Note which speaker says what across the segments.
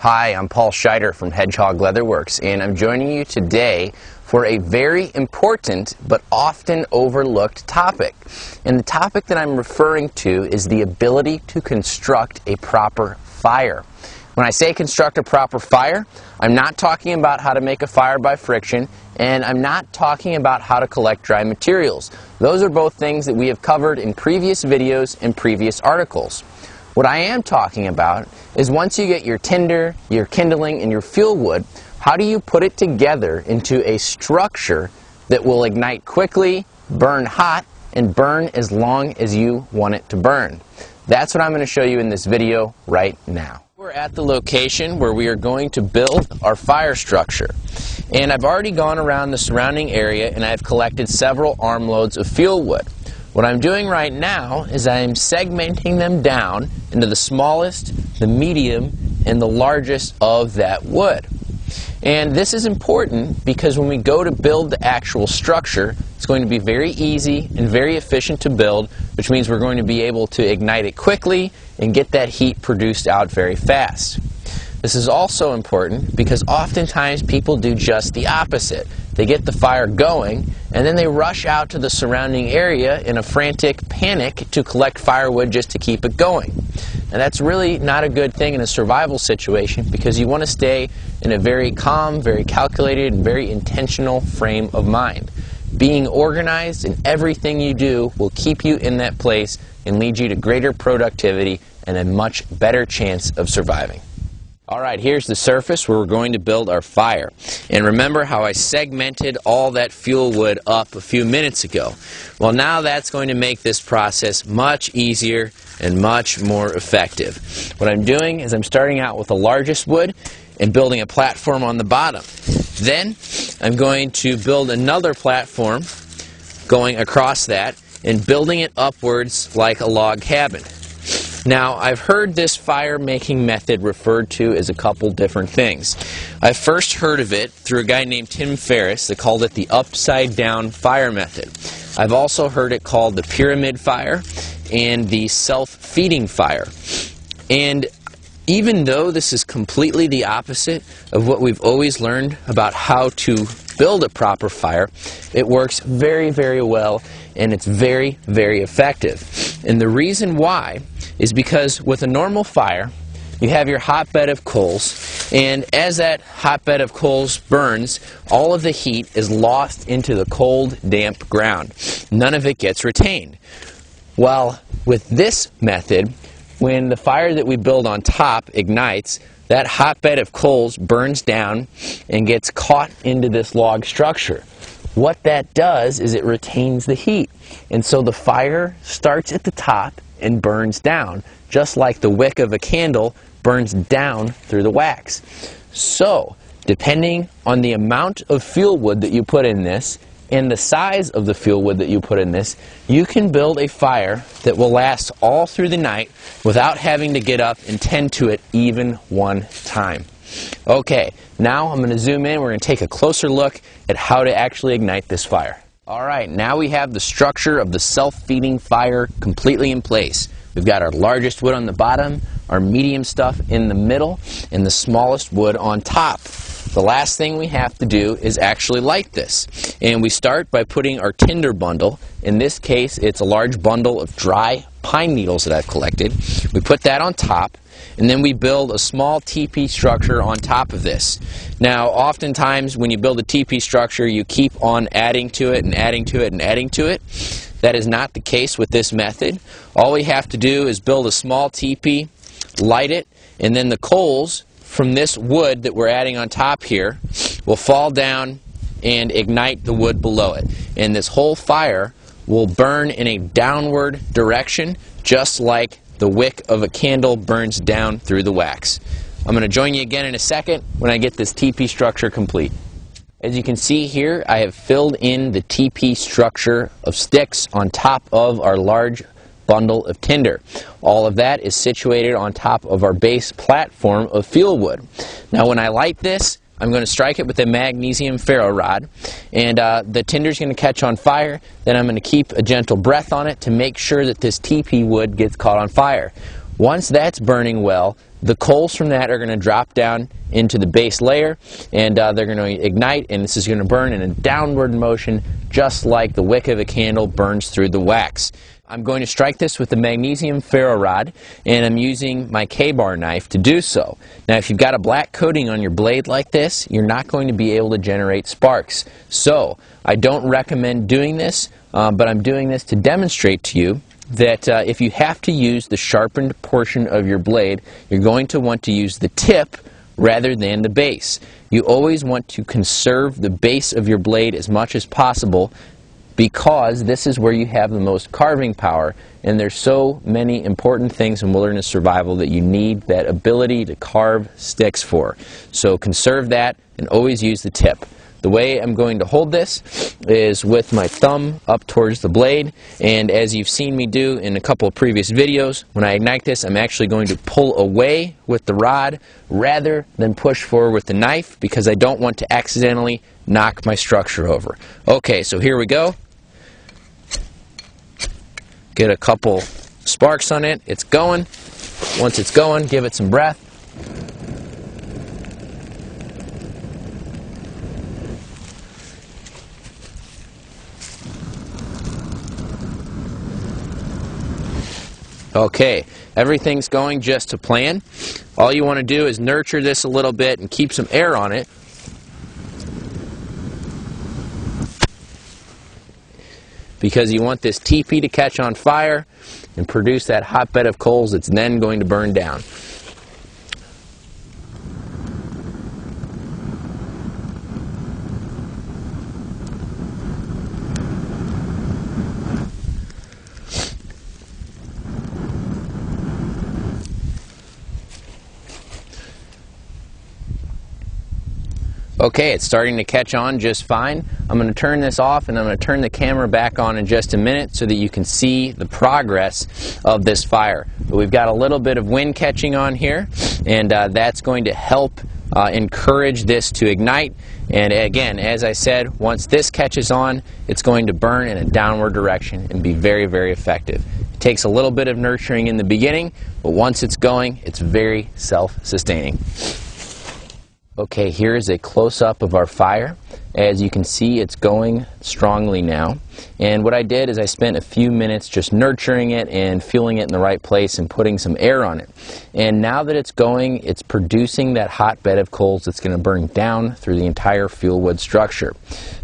Speaker 1: Hi, I'm Paul Scheider from Hedgehog Leatherworks, and I'm joining you today for a very important but often overlooked topic. And the topic that I'm referring to is the ability to construct a proper fire. When I say construct a proper fire, I'm not talking about how to make a fire by friction, and I'm not talking about how to collect dry materials. Those are both things that we have covered in previous videos and previous articles. What I am talking about is once you get your tinder, your kindling, and your fuel wood, how do you put it together into a structure that will ignite quickly, burn hot, and burn as long as you want it to burn? That's what I'm going to show you in this video right now. We're at the location where we are going to build our fire structure. And I've already gone around the surrounding area and I've collected several armloads of fuel wood. What I'm doing right now is I'm segmenting them down into the smallest, the medium, and the largest of that wood. And this is important because when we go to build the actual structure, it's going to be very easy and very efficient to build, which means we're going to be able to ignite it quickly and get that heat produced out very fast. This is also important because oftentimes people do just the opposite. They get the fire going and then they rush out to the surrounding area in a frantic panic to collect firewood just to keep it going. And that's really not a good thing in a survival situation because you want to stay in a very calm, very calculated, and very intentional frame of mind. Being organized in everything you do will keep you in that place and lead you to greater productivity and a much better chance of surviving. Alright, here's the surface where we're going to build our fire. And remember how I segmented all that fuel wood up a few minutes ago? Well, now that's going to make this process much easier and much more effective. What I'm doing is I'm starting out with the largest wood and building a platform on the bottom. Then I'm going to build another platform going across that and building it upwards like a log cabin. Now, I've heard this fire making method referred to as a couple different things. I first heard of it through a guy named Tim Ferriss that called it the upside down fire method. I've also heard it called the pyramid fire and the self-feeding fire. And even though this is completely the opposite of what we've always learned about how to build a proper fire, it works very, very well and it's very, very effective. And the reason why is because with a normal fire, you have your hotbed of coals, and as that hotbed of coals burns, all of the heat is lost into the cold, damp ground. None of it gets retained. Well, with this method, when the fire that we build on top ignites, that hotbed of coals burns down and gets caught into this log structure. What that does is it retains the heat, and so the fire starts at the top and burns down, just like the wick of a candle burns down through the wax. So, depending on the amount of fuel wood that you put in this and the size of the fuel wood that you put in this, you can build a fire that will last all through the night without having to get up and tend to it even one time. Okay, now I'm going to zoom in. We're going to take a closer look at how to actually ignite this fire. Alright, now we have the structure of the self-feeding fire completely in place. We've got our largest wood on the bottom, our medium stuff in the middle, and the smallest wood on top. The last thing we have to do is actually light this. And we start by putting our tinder bundle. In this case, it's a large bundle of dry pine needles that I've collected. We put that on top, and then we build a small teepee structure on top of this. Now, oftentimes when you build a teepee structure, you keep on adding to it and adding to it and adding to it. That is not the case with this method. All we have to do is build a small teepee, light it, and then the coals from this wood that we're adding on top here will fall down and ignite the wood below it. And this whole fire will burn in a downward direction, just like the wick of a candle burns down through the wax. I'm going to join you again in a second when I get this teepee structure complete. As you can see here, I have filled in the teepee structure of sticks on top of our large bundle of tinder. All of that is situated on top of our base platform of fuel wood. Now when I light this, I'm going to strike it with a magnesium ferro rod, and the tinder's going to catch on fire. Then I'm going to keep a gentle breath on it to make sure that this teepee wood gets caught on fire. Once that's burning well, The coals from that are going to drop down into the base layer, and they're going to ignite, and this is going to burn in a downward motion just like the wick of a candle burns through the wax. I'm going to strike this with the magnesium ferro rod, and I'm using my K-bar knife to do so. Now, if you've got a black coating on your blade like this, you're not going to be able to generate sparks. So I don't recommend doing this, but I'm doing this to demonstrate to you that if you have to use the sharpened portion of your blade, you're going to want to use the tip rather than the base. You always want to conserve the base of your blade as much as possible, because this is where you have the most carving power, and there's so many important things in wilderness survival that you need that ability to carve sticks for. So conserve that and always use the tip. The way I'm going to hold this is with my thumb up towards the blade, and as you've seen me do in a couple of previous videos, when I ignite this, I'm actually going to pull away with the rod rather than push forward with the knife, because I don't want to accidentally knock my structure over. Okay, so here we go. Get a couple sparks on it. It's going. Once it's going, give it some breath. Okay, everything's going just to plan. All you want to do is nurture this a little bit and keep some air on it. Because you want this teepee to catch on fire and produce that hotbed of coals that's then going to burn down. Okay, it's starting to catch on just fine. I'm going to turn this off, and I'm going to turn the camera back on in just a minute so that you can see the progress of this fire. But we've got a little bit of wind catching on here, and that's going to help encourage this to ignite. And again, as I said, once this catches on, it's going to burn in a downward direction and be very, very effective. It takes a little bit of nurturing in the beginning, but once it's going, it's very self-sustaining. Okay, here is a close-up of our fire. As you can see, it's going strongly now. And what I did is I spent a few minutes just nurturing it and fueling it in the right place and putting some air on it. And now that it's going, it's producing that hot bed of coals that's going to burn down through the entire fuel wood structure.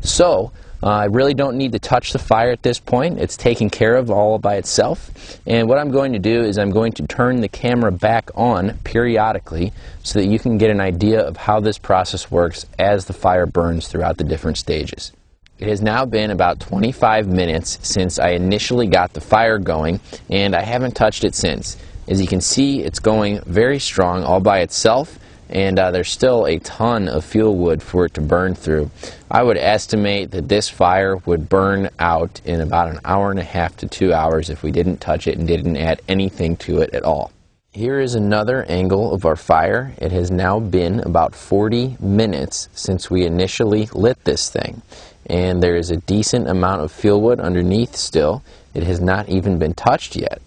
Speaker 1: So, I really don't need to touch the fire at this point. It's taken care of all by itself. And what I'm going to do is I'm going to turn the camera back on periodically so that you can get an idea of how this process works as the fire burns throughout the different stages. It has now been about 25 minutes since I initially got the fire going, and I haven't touched it since. As you can see, it's going very strong all by itself, and there's still a ton of fuel wood for it to burn through. I would estimate that this fire would burn out in about an hour and a half to 2 hours if we didn't touch it and didn't add anything to it at all. Here is another angle of our fire. It has now been about 40 minutes since we initially lit this thing, and there is a decent amount of fuel wood underneath still. It has not even been touched yet.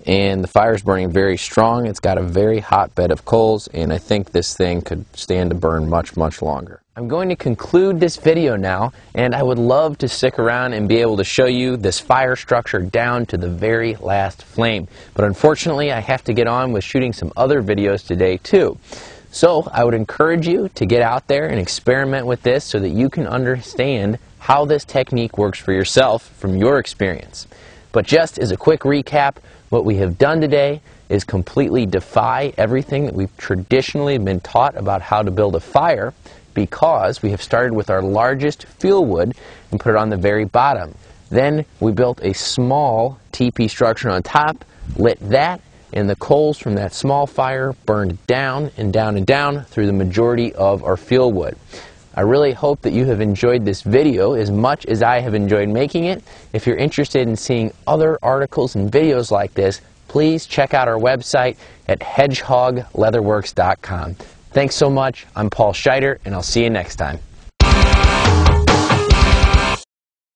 Speaker 1: And the fire is burning very strong. It's got a very hot bed of coals, and I think this thing could stand to burn much, much longer. I'm going to conclude this video now, and I would love to stick around and be able to show you this fire structure down to the very last flame. But unfortunately, I have to get on with shooting some other videos today too. So I would encourage you to get out there and experiment with this so that you can understand how this technique works for yourself from your experience. But just as a quick recap, what we have done today is completely defy everything that we've traditionally been taught about how to build a fire, because we have started with our largest fuel wood and put it on the very bottom. Then we built a small teepee structure on top, lit that, and the coals from that small fire burned down and down and down through the majority of our fuel wood. I really hope that you have enjoyed this video as much as I have enjoyed making it. If you're interested in seeing other articles and videos like this, please check out our website at hedgehogleatherworks.com. Thanks so much. I'm Paul Scheider, and I'll see you next time.